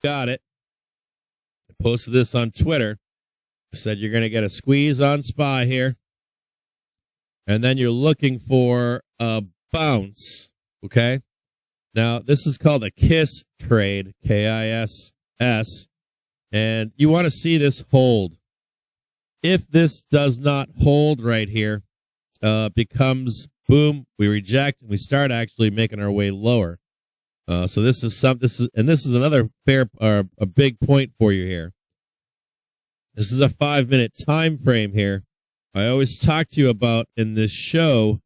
got it. I posted this on Twitter. I said you're going to get a squeeze on SPY here. And then you're looking for a bounce. Okay. Now, this is called a KISS trade, KISS. And you want to see this hold. If this does not hold right here, becomes boom, we reject and we start actually making our way lower. So this is another a big point for you here. This is a 5-minute time frame here. I always talk to you about in this show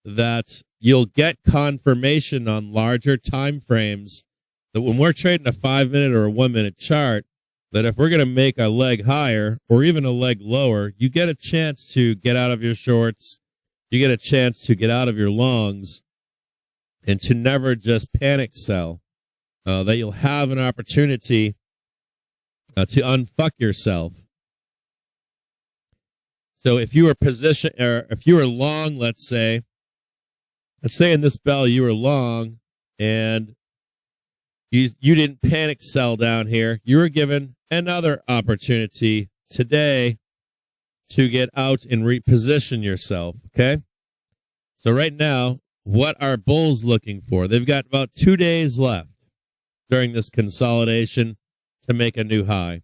that you'll get confirmation on larger time frames that when we're trading a 5-minute or a 1-minute chart, that if we're going to make a leg higher or even a leg lower, you get a chance to get out of your shorts. You get a chance to get out of your longs and to never just panic sell, that you'll have an opportunity to unfuck yourself. So if you were long, let's say in this bell you were long and you didn't panic sell down here, you were given another opportunity today to get out and reposition yourself, okay? So right now, what are bulls looking for? They've got about 2 days left during this consolidation to make a new high.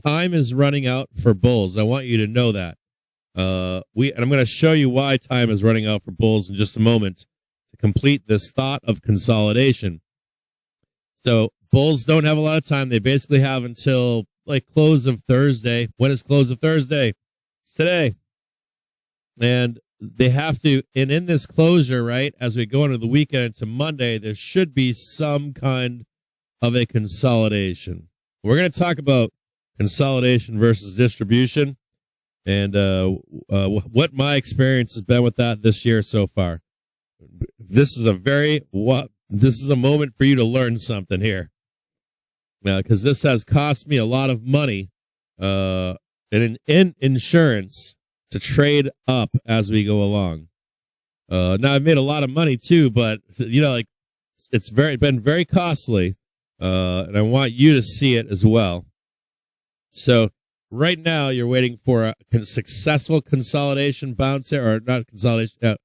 Time is running out for bulls. I want you to know that. And I'm going to show you why time is running out for bulls in just a moment to complete this thought of consolidation. So bulls don't have a lot of time. They basically have until like close of Thursday. When is close of Thursday? It's today. And they have to, and in this closure, right, as we go into the weekend into Monday, there should be some kind of a consolidation. We're going to talk about consolidation versus distribution and what my experience has been with that this year so far. This is a moment for you to learn something here. Because this has cost me a lot of money in insurance to trade up as we go along. Now I've made a lot of money too, but it's been very costly, and I want you to see it as well. So right now you're waiting for a successful consolidation bounce here, or not consolidation.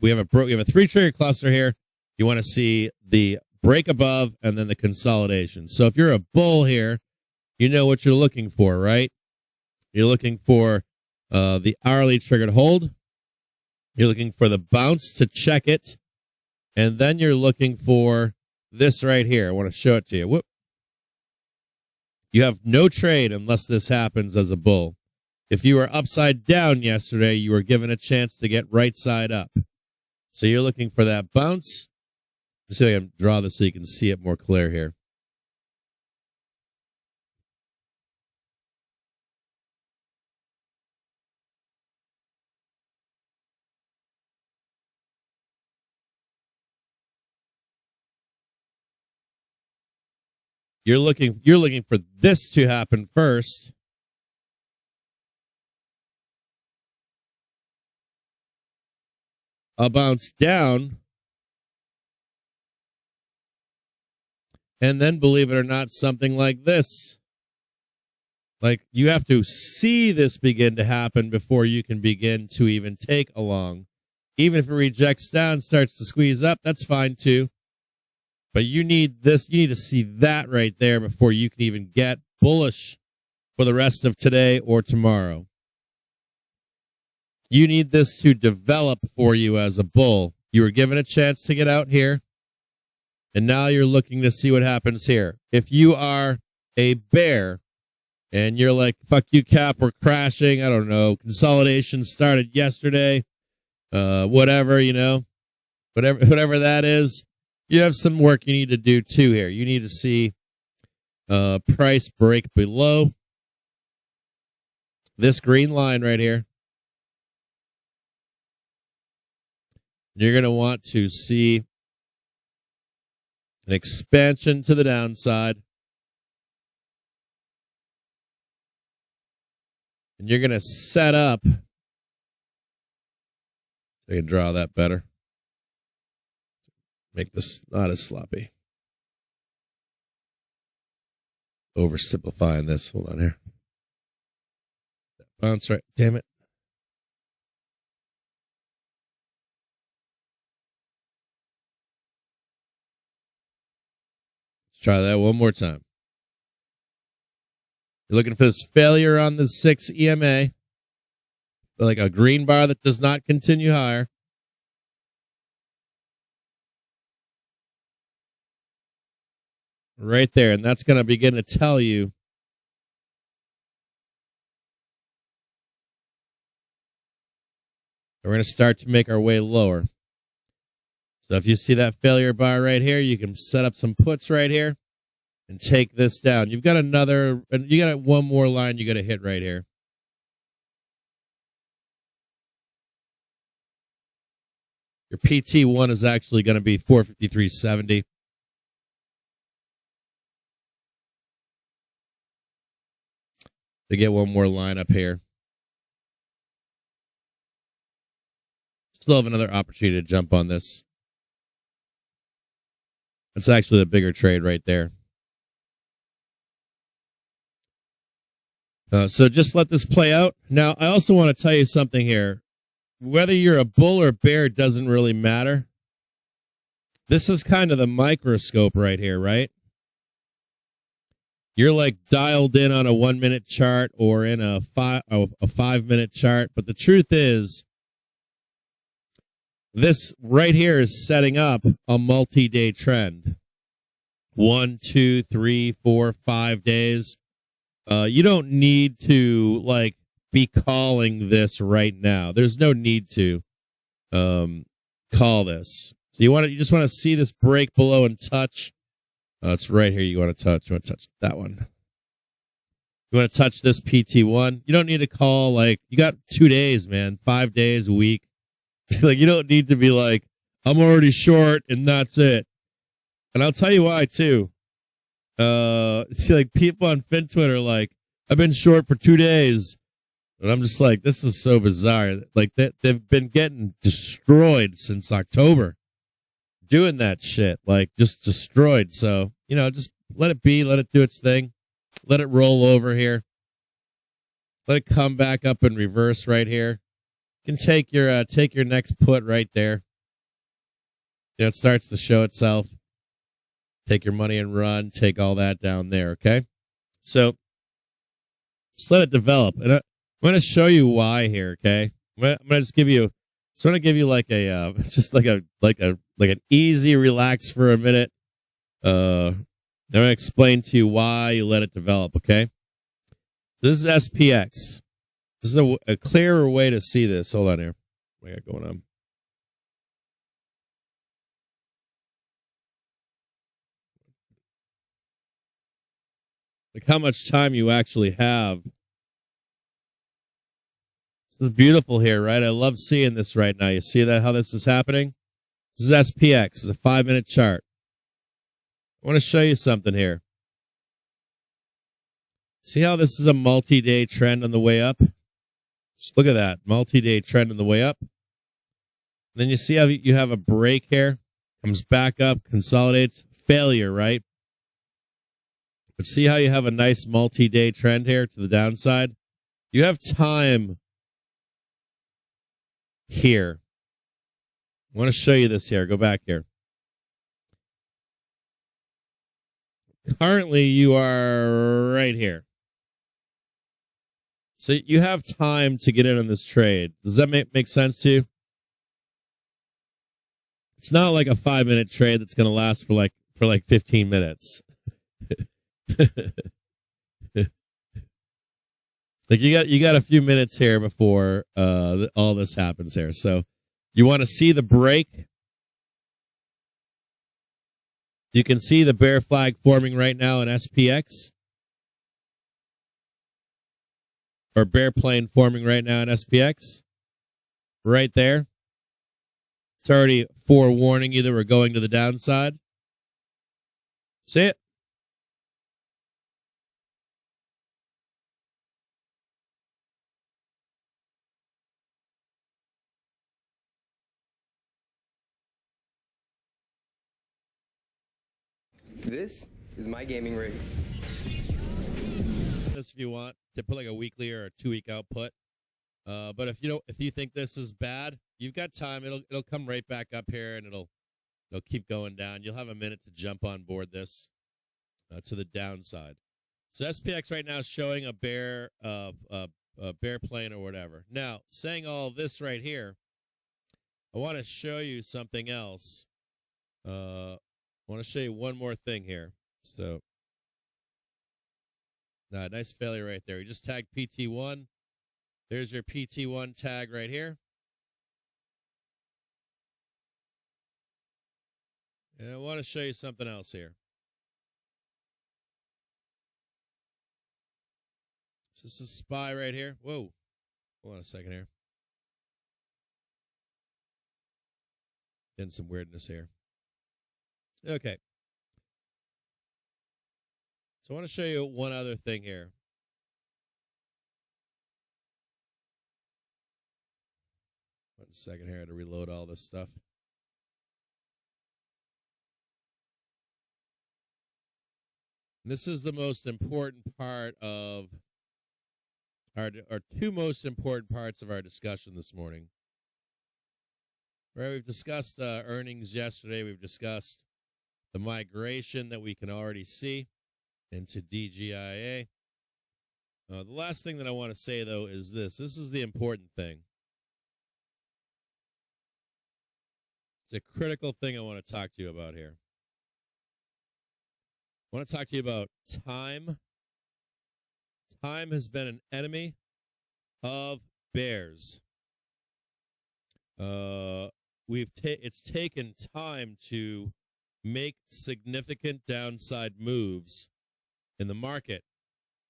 We have a 3-trigger cluster here. You want to see the break above and then the consolidation. So if you're a bull here, you know what you're looking for, right? You're looking for the hourly triggered hold. You're looking for the bounce to check it. And then you're looking for this right here. I want to show it to you. Whoop. You have no trade unless this happens as a bull. If you were upside down yesterday, you were given a chance to get right side up. So you're looking for that bounce. Let's see if I can draw this so you can see it more clear here. You're looking for this to happen first. A bounce down. And then, believe it or not, something like this. Like, you have to see this begin to happen before you can begin to even take a long. Even if it rejects down, starts to squeeze up, that's fine too. But you need this, you need to see that right there before you can even get bullish for the rest of today or tomorrow. You need this to develop for you as a bull. You were given a chance to get out here, and now you're looking to see what happens here. If you are a bear and you're like, fuck you, Cap, we're crashing, I don't know, consolidation started yesterday, whatever that is, you have some work you need to do too here. You need to see price break below this green line right here. You're going to want to see an expansion to the downside. And you're going to set up. I can draw that better. Make this not as sloppy. oversimplifying this. Hold on here. Bounce right. Damn it. Let's try that one more time. You're looking for this failure on the 6 EMA. Like a green bar that does not continue higher. Right there. And that's going to begin to tell you we're going to start to make our way lower. So if you see that failure bar right here, you can set up some puts right here and take this down. You've got one more line you got to hit right here. Your PT1 is actually going to be 453.70. To get one more line up here. Still have another opportunity to jump on this. It's actually the bigger trade right there. So just let this play out. Now, I also want to tell you something here. Whether you're a bull or bear doesn't really matter. This is kind of the microscope right here, right? You're like dialed in on a 1 minute chart or in a 5 minute chart. But the truth is, this right here is setting up a multi-day trend. 1, 2, 3, 4, 5 days. You don't need to be calling this right now. There's no need to call this. So you just want to see this break below and touch. It's right here. You want to touch. You want to touch that one. You want to touch this PT1. You don't need to call you got 2 days, man. 5 days, a week. You don't need to be I'm already short and that's it. And I'll tell you why too. People on FinTwit I've been short for 2 days. And I'm just this is so bizarre. They've been getting destroyed since October. Doing that shit. Just destroyed. So, just let it be. Let it do its thing. Let it roll over here. Let it come back up in reverse right here. You can take your next put right there. It starts to show itself. Take your money and run. Take all that down there, okay? So, just let it develop. And I'm going to show you why here, okay? I'm going to just give you, an easy relax for a minute. I'm going to explain to you why you let it develop, okay? So this is SPX. This is a clearer way to see this. Hold on here. What I got going on? How much time you actually have. This is beautiful here, right? I love seeing this right now. You see that, how this is happening? This is SPX. It's a 5 minute chart. I want to show you something here. See how this is a multi-day trend on the way up? Just look at that. Multi-day trend on the way up. Then you see how you have a break here. Comes back up, consolidates. Failure, right? But see how you have a nice multi-day trend here to the downside? You have time here. I want to show you this here. Go back here. Currently, you are right here. So you have time to get in on this trade. Does that make sense to you? It's not like a 5 minute trade that's going to last for 15 minutes. You got a few minutes here before all this happens here. So you want to see the break. You can see the bear flag forming right now in SPX. Or bear plane forming right now in SPX. Right there. It's already forewarning you that we're going to the downside. See it? This is my gaming rig. if you want to put like a weekly or a 2-week output. But if you think this is bad, you've got time. It'll come right back up here and it'll keep going down. You'll have a minute to jump on board this to the downside. So SPX right now is showing a bear plane or whatever. Now, saying all this right here, I want to show you something else. I want to show you one more thing here. So, nice failure right there. You just tagged PT1. There's your PT1 tag right here. And I want to show you something else here. So this is SPY right here. Whoa. Hold on a second here. Getting some weirdness here. Okay. So I want to show you one other thing here. One second here to reload all this stuff. And this is the most important part of our two most important parts of our discussion this morning. Right, we've discussed earnings yesterday. We've discussed the migration that we can already see into DGIA. The last thing that I want to say, though, is this. This is the important thing. It's a critical thing I want to talk to you about here. I want to talk to you about time. Time has been an enemy of bears. It's taken time to make significant downside moves in the market.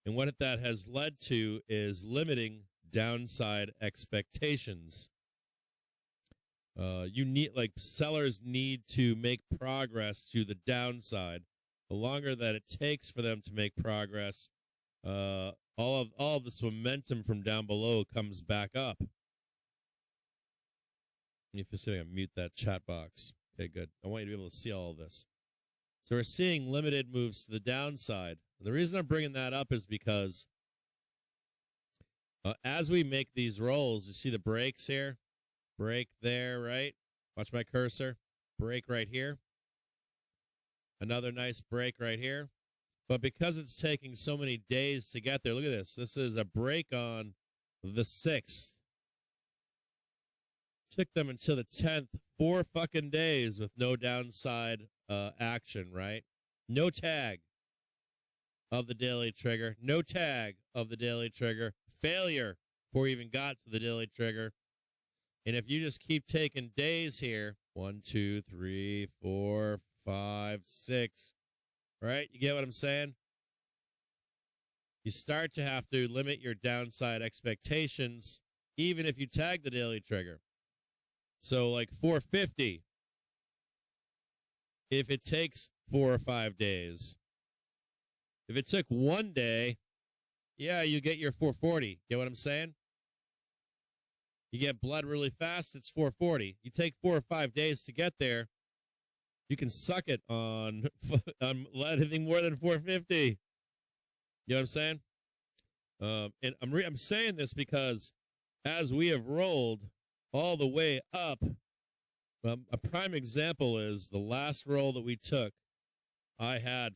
And what that has led to is limiting downside expectations. Sellers need to make progress to the downside. The longer that it takes for them to make progress, all of this momentum from down below comes back up. If you see, I can mute that chat box. Okay, good. I want you to be able to see all of this. So we're seeing limited moves to the downside. And the reason I'm bringing that up is because as we make these rolls, you see the breaks here? Break there, right? Watch my cursor. Break right here. Another nice break right here. But because it's taking so many days to get there, look at this. This is a break on the 6th. Took them until the 10th, 4 fucking days with no downside action, right? No tag of the daily trigger. No tag of the daily trigger. Failure before we even got to the daily trigger. And if you just keep taking days here, 1, 2, 3, 4, 5, 6, right? You get what I'm saying? You start to have to limit your downside expectations, even if you tag the daily trigger. So like 450, if it takes 4 or 5 days. If it took 1 day, yeah, you get your 440. Get what I'm saying? You get blood really fast, it's 440. You take 4 or 5 days to get there, you can suck it on anything more than 450. You know what I'm saying? And I'm saying this because as we have rolled all the way up, a prime example is the last roll that we took. I had